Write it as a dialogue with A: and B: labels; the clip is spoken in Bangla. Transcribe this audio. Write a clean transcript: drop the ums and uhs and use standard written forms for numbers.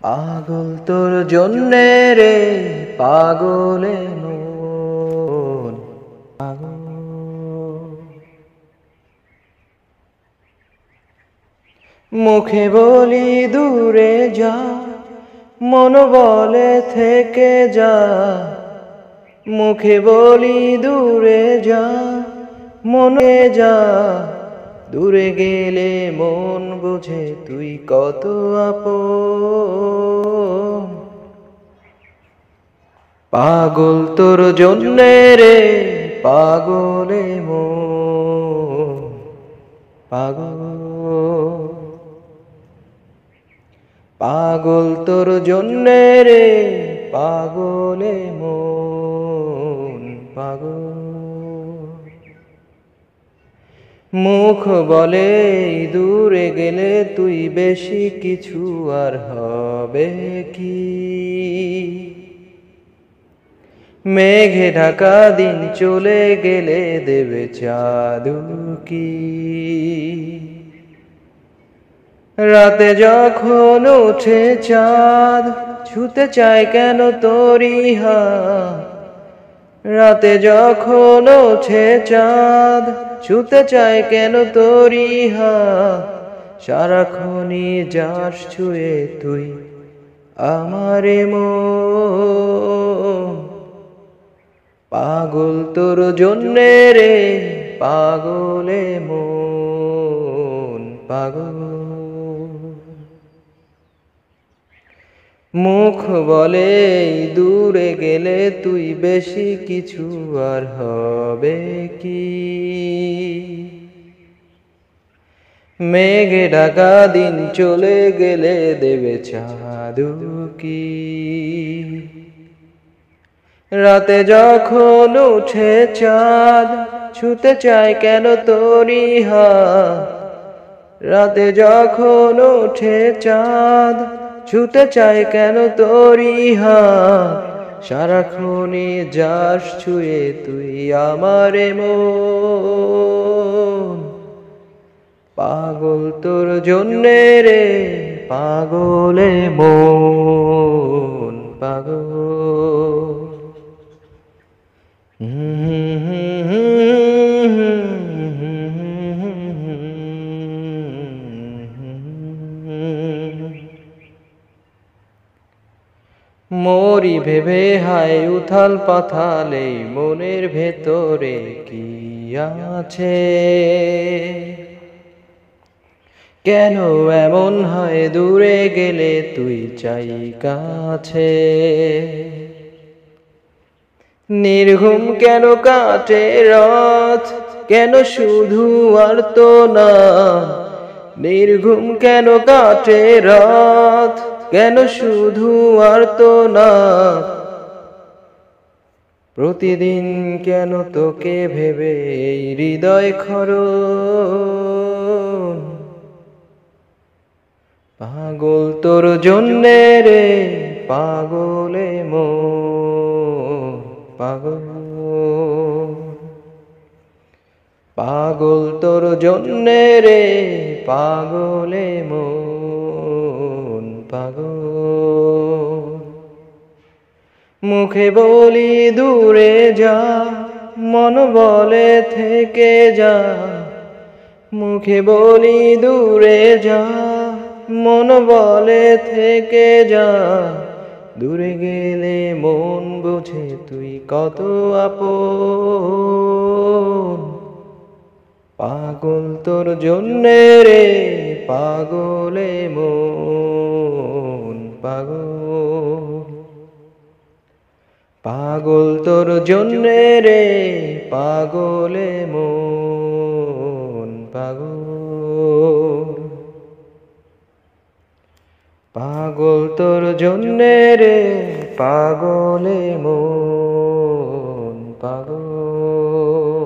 A: পাগল তোর জন্যে রে পাগলে মন পাগল। মুখে বলি দূরে যা, মন বলে থেকে যা। মুখে বলি দূরে যা, মনে যা। দূরে গেলে মন বুঝে তুই কত আপন। পাগল তোর জন্যে রে পাগলে মন পাগল। পাগল তোর জন্যে রে পাগলে মন পাগল। মুখ বলে দূরে গেলে তুই বেশি কিছু আর হবে কি। মেঘে ঢাকা দিন চলে গেলে দেবে চাঁদ উকি। রাতে যখন ওঠে চাঁদ ছুতে চায় কেন তোরি হাত। রাতে যখন ওঠে চাঁদ ছুতে চায় কেন তোরি হাত। সারাক্ষণই যাস ছুঁয়ে তুই আমারে মন। পাগল তোর জন্যে রে পাগলে মন পাগল। মুখ বলে দূরে গেলে তুই বেশি কিছু আর হবে কি। মেঘে ঢাকা দিন চলে গেলে দেবে চাঁদ উকি। রাতে যখন উঠে চাঁদ ছুতে চায় কেন তোরি হাত। রাতে যখন ওঠে চাঁদ ছুতে চায় কেন তোরি হাত। সারাক্ষণই যাস ছুঁয়ে তুই আমারে মন। পাগল তোর জন্যে রে পাগলে মন পাগল। মরি ভেবে হায় উথাল পাথালে মনের ভেতরে কি আছে। কেন এমন হয় দূরে গেলে তুই চাই কাছে। নির্ঘুম কেন কাটে রাত কেন শুধু আর তো না। নির্ঘুম কেন কাটে রাত কেন শুধু আর তো না। প্রতিদিন কেন তোকে ভেবে এই হৃদয় ক্ষরণ। পাগল তোর জন্যে রে পাগলে মন পাগল। পাগল তোর জন্যে রে পাগলে মন পাগল। মুখে বলি দূরে যা, মন বলে থেকে যা। মুখে বলি দূরে যা, মন বলে থেকে যা। দূরে গেলে মন বুঝে তুই কত আপন। পাগল তোর জন্যে রে পাগলে মন পাগল। পাগল তোর জন্যে রে পাগলে মন পাগল। পাগল তোর জন্যে রে পাগলে মন পাগল।